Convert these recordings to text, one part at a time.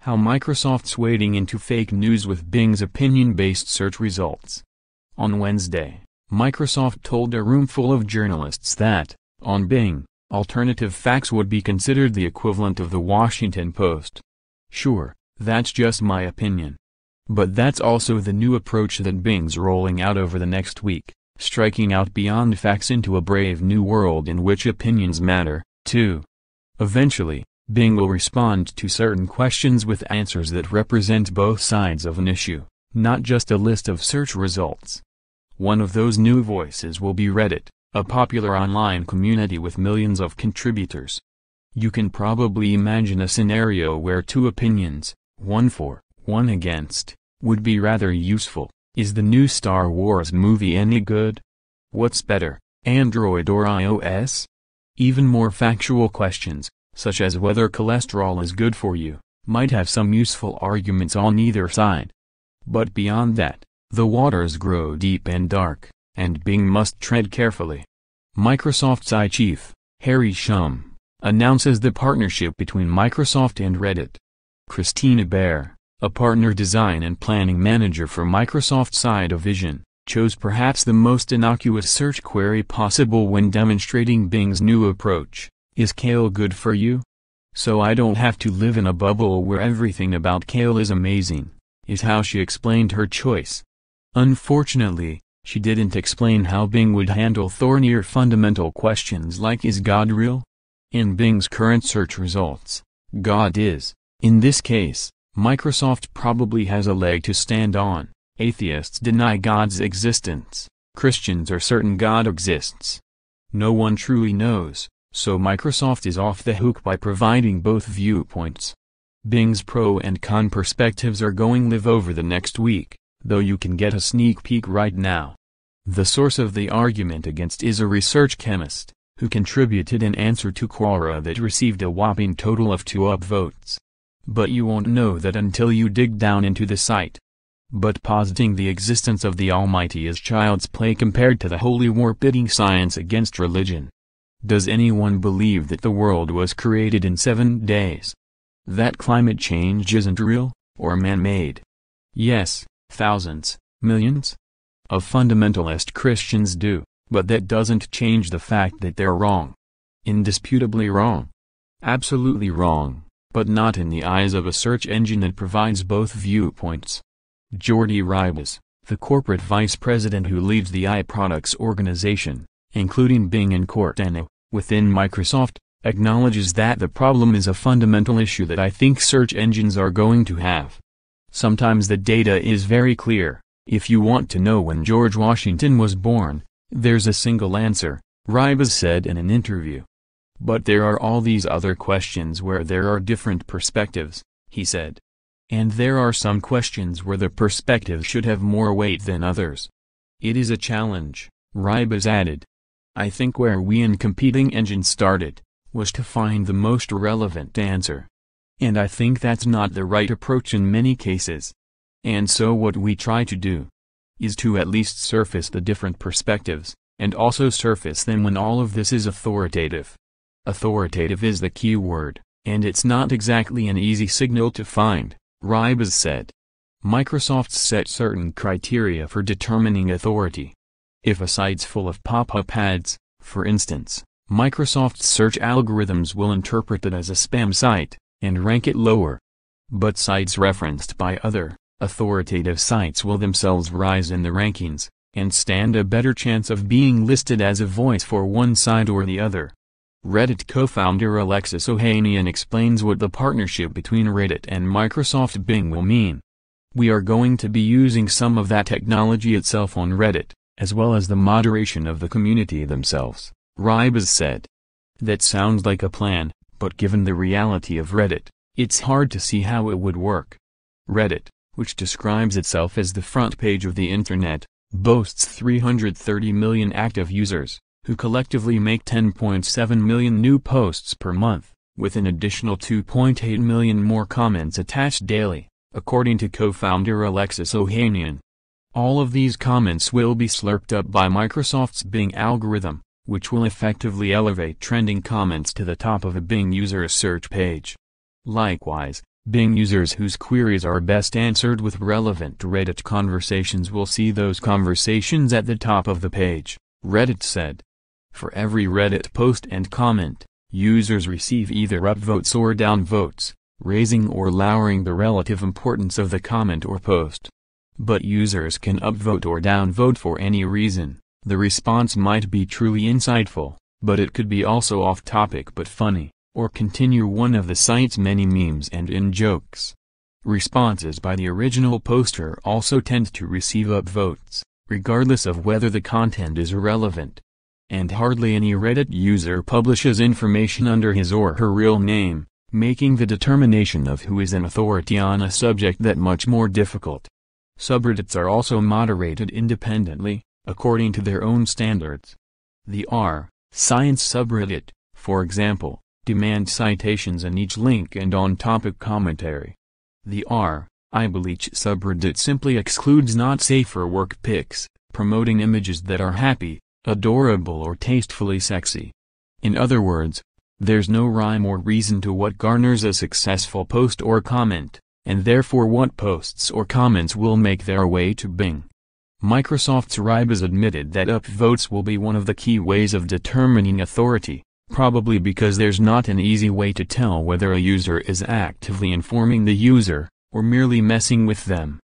How Microsoft's wading into fake news with Bing's opinion-based search results. On Wednesday, Microsoft told a room full of journalists that, on Bing, alternative facts would be considered the equivalent of the Washington Post. Sure, that's just my opinion. But that's also the new approach that Bing's rolling out over the next week, striking out beyond facts into a brave new world in which opinions matter, too. Eventually, Bing will respond to certain questions with answers that represent both sides of an issue, not just a list of search results. One of those new voices will be Reddit, a popular online community with millions of contributors. You can probably imagine a scenario where two opinions, one for, one against, would be rather useful. Is the new Star Wars movie any good? What's better, Android or iOS? Even more factual questions, such as whether cholesterol is good for you, might have some useful arguments on either side. But beyond that, the waters grow deep and dark, and Bing must tread carefully. Microsoft's chief, Harry Shum, announces the partnership between Microsoft and Reddit. Christina Baer, a partner design and planning manager for Microsoft's division, chose perhaps the most innocuous search query possible when demonstrating Bing's new approach. Is kale good for you? So I don't have to live in a bubble where everything about kale is amazing, is how she explained her choice. Unfortunately, she didn't explain how Bing would handle thornier fundamental questions like is God real? In Bing's current search results, God is. In this case, Microsoft probably has a leg to stand on. Atheists deny God's existence. Christians are certain God exists. No one truly knows. So Microsoft is off the hook by providing both viewpoints. Bing's pro and con perspectives are going live over the next week, though you can get a sneak peek right now. The source of the argument against is a research chemist, who contributed an answer to Quora that received a whopping total of 2 upvotes. But you won't know that until you dig down into the site. But positing the existence of the Almighty is child's play compared to the holy war pitting science against religion. Does anyone believe that the world was created in 7 days? That climate change isn't real, or man-made? Yes, thousands, millions of fundamentalist Christians do, but that doesn't change the fact that they're wrong. Indisputably wrong. Absolutely wrong, but not in the eyes of a search engine that provides both viewpoints. Jordi Ribas, the corporate vice president who leads the iProducts organization, including Bing and Cortana, within Microsoft, acknowledges that the problem is a fundamental issue that I think search engines are going to have. Sometimes the data is very clear. If you want to know when George Washington was born, there's a single answer, Ribas said in an interview. But there are all these other questions where there are different perspectives, he said. And there are some questions where the perspective should have more weight than others. It is a challenge, Ribas added. I think where we and competing engines started, was to find the most relevant answer. And I think that's not the right approach in many cases. And so what we try to do, is to at least surface the different perspectives, and also surface them when all of this is authoritative. Authoritative is the key word, and it's not exactly an easy signal to find, Ribas said. Microsoft set certain criteria for determining authority. If a site's full of pop-up ads, for instance, Microsoft's search algorithms will interpret it as a spam site, and rank it lower. But sites referenced by other, authoritative sites will themselves rise in the rankings, and stand a better chance of being listed as a voice for one side or the other. Reddit co-founder Alexis Ohanian explains what the partnership between Reddit and Microsoft Bing will mean. We are going to be using some of that technology itself on Reddit, as well as the moderation of the community themselves, Ribas said. That sounds like a plan, but given the reality of Reddit, it's hard to see how it would work. Reddit, which describes itself as the front page of the internet, boasts 330 million active users, who collectively make 10.7 million new posts per month, with an additional 2.8 million more comments attached daily, according to co-founder Alexis Ohanian. All of these comments will be slurped up by Microsoft's Bing algorithm, which will effectively elevate trending comments to the top of a Bing user's search page. Likewise, Bing users whose queries are best answered with relevant Reddit conversations will see those conversations at the top of the page, Reddit said. For every Reddit post and comment, users receive either upvotes or downvotes, raising or lowering the relative importance of the comment or post. But users can upvote or downvote for any reason. The response might be truly insightful, but it could be also off-topic but funny, or continue one of the site's many memes and in-jokes. Responses by the original poster also tend to receive upvotes, regardless of whether the content is irrelevant. And hardly any Reddit user publishes information under his or her real name, making the determination of who is an authority on a subject that much more difficult. Subreddits are also moderated independently, according to their own standards. The r/science subreddit, for example, demands citations in each link and on-topic commentary. The r/ibleach subreddit simply excludes not safe for work pics, promoting images that are happy, adorable or tastefully sexy. In other words, there's no rhyme or reason to what garners a successful post or comment, and therefore what posts or comments will make their way to Bing. Microsoft's Rybas admitted that upvotes will be one of the key ways of determining authority, probably because there's not an easy way to tell whether a user is actively informing the user, or merely messing with them.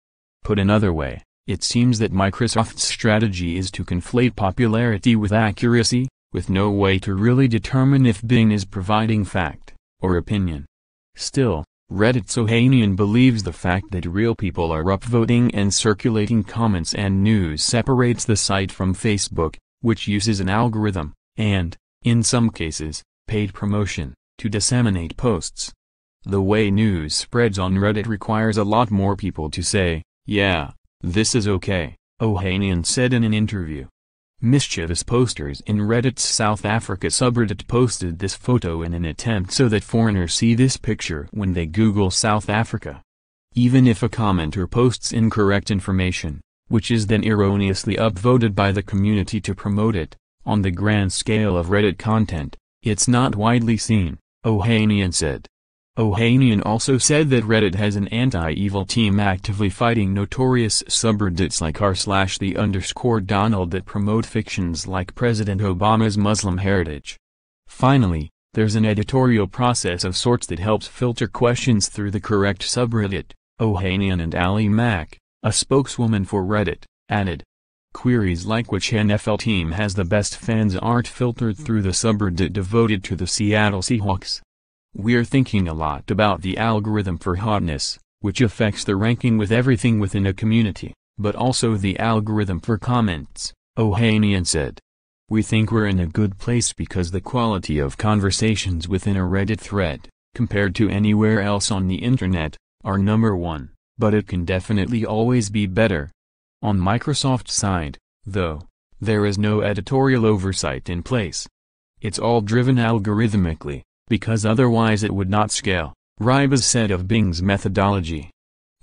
Put another way, it seems that Microsoft's strategy is to conflate popularity with accuracy, with no way to really determine if Bing is providing fact, or opinion. Still, Reddit's Ohanian believes the fact that real people are upvoting and circulating comments and news separates the site from Facebook, which uses an algorithm, and, in some cases, paid promotion, to disseminate posts. The way news spreads on Reddit requires a lot more people to say, "Yeah, this is okay," Ohanian said in an interview. Mischievous posters in Reddit's South Africa subreddit posted this photo in an attempt so that foreigners see this picture when they Google South Africa. Even if a commenter posts incorrect information, which is then erroneously upvoted by the community to promote it, on the grand scale of Reddit content, it's not widely seen, Ohanian said. Ohanian also said that Reddit has an anti-evil team actively fighting notorious subreddits like r/the_Donald that promote fictions like President Obama's Muslim heritage. Finally, there's an editorial process of sorts that helps filter questions through the correct subreddit, Ohanian and Ali Mack, a spokeswoman for Reddit, added. Queries like which NFL team has the best fans aren't filtered through the subreddit devoted to the Seattle Seahawks. We're thinking a lot about the algorithm for hotness, which affects the ranking with everything within a community, but also the algorithm for comments, Ohanian said. We think we're in a good place because the quality of conversations within a Reddit thread, compared to anywhere else on the internet, are number one, but it can definitely always be better. On Microsoft's side, though, there is no editorial oversight in place. It's all driven algorithmically, because otherwise it would not scale, Rybas said of Bing's methodology.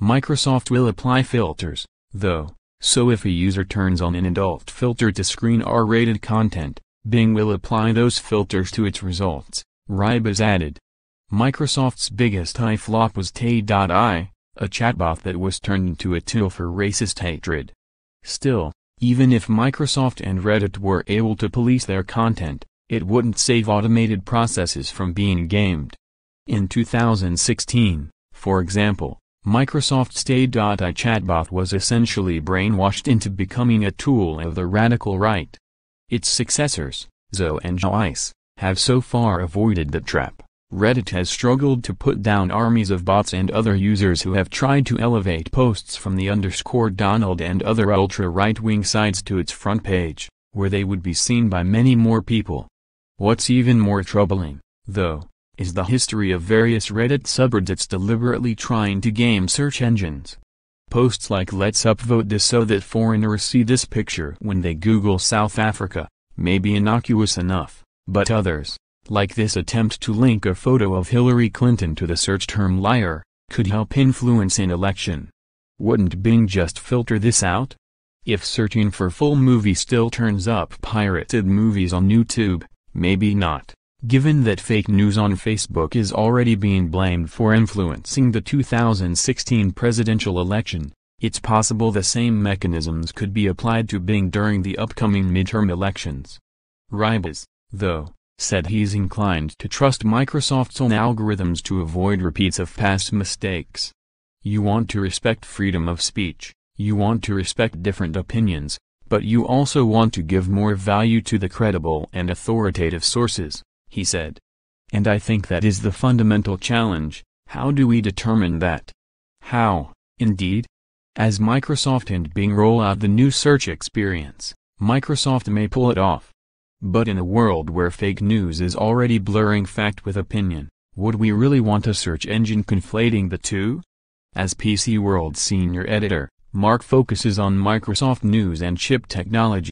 Microsoft will apply filters, though, so if a user turns on an adult filter to screen R-rated content, Bing will apply those filters to its results, Rybas added. Microsoft's biggest flop was Tay.ai, a chatbot that was turned into a tool for racist hatred. Still, even if Microsoft and Reddit were able to police their content, it wouldn't save automated processes from being gamed. In 2016, for example, Microsoft's Tay.ai chatbot was essentially brainwashed into becoming a tool of the radical right. Its successors, Zoe and Joyce, have so far avoided that trap. Reddit has struggled to put down armies of bots and other users who have tried to elevate posts from the _Donald and other ultra-right-wing sites to its front page, where they would be seen by many more people. What's even more troubling, though, is the history of various Reddit subreddits deliberately trying to game search engines. Posts like "Let's upvote this so that foreigners see this picture when they Google South Africa," may be innocuous enough, but others, like this attempt to link a photo of Hillary Clinton to the search term liar, could help influence an election. Wouldn't Bing just filter this out? If searching for full movie still turns up pirated movies on YouTube, maybe not. Given that fake news on Facebook is already being blamed for influencing the 2016 presidential election, it's possible the same mechanisms could be applied to Bing during the upcoming midterm elections. Ribas, though, said he's inclined to trust Microsoft's own algorithms to avoid repeats of past mistakes. You want to respect freedom of speech, you want to respect different opinions, but you also want to give more value to the credible and authoritative sources, he said. And I think that is the fundamental challenge. How do we determine that? How, indeed? As Microsoft and Bing roll out the new search experience, Microsoft may pull it off. But in a world where fake news is already blurring fact with opinion, would we really want a search engine conflating the two? As PC World's senior editor, Mark focuses on Microsoft news and chip technology.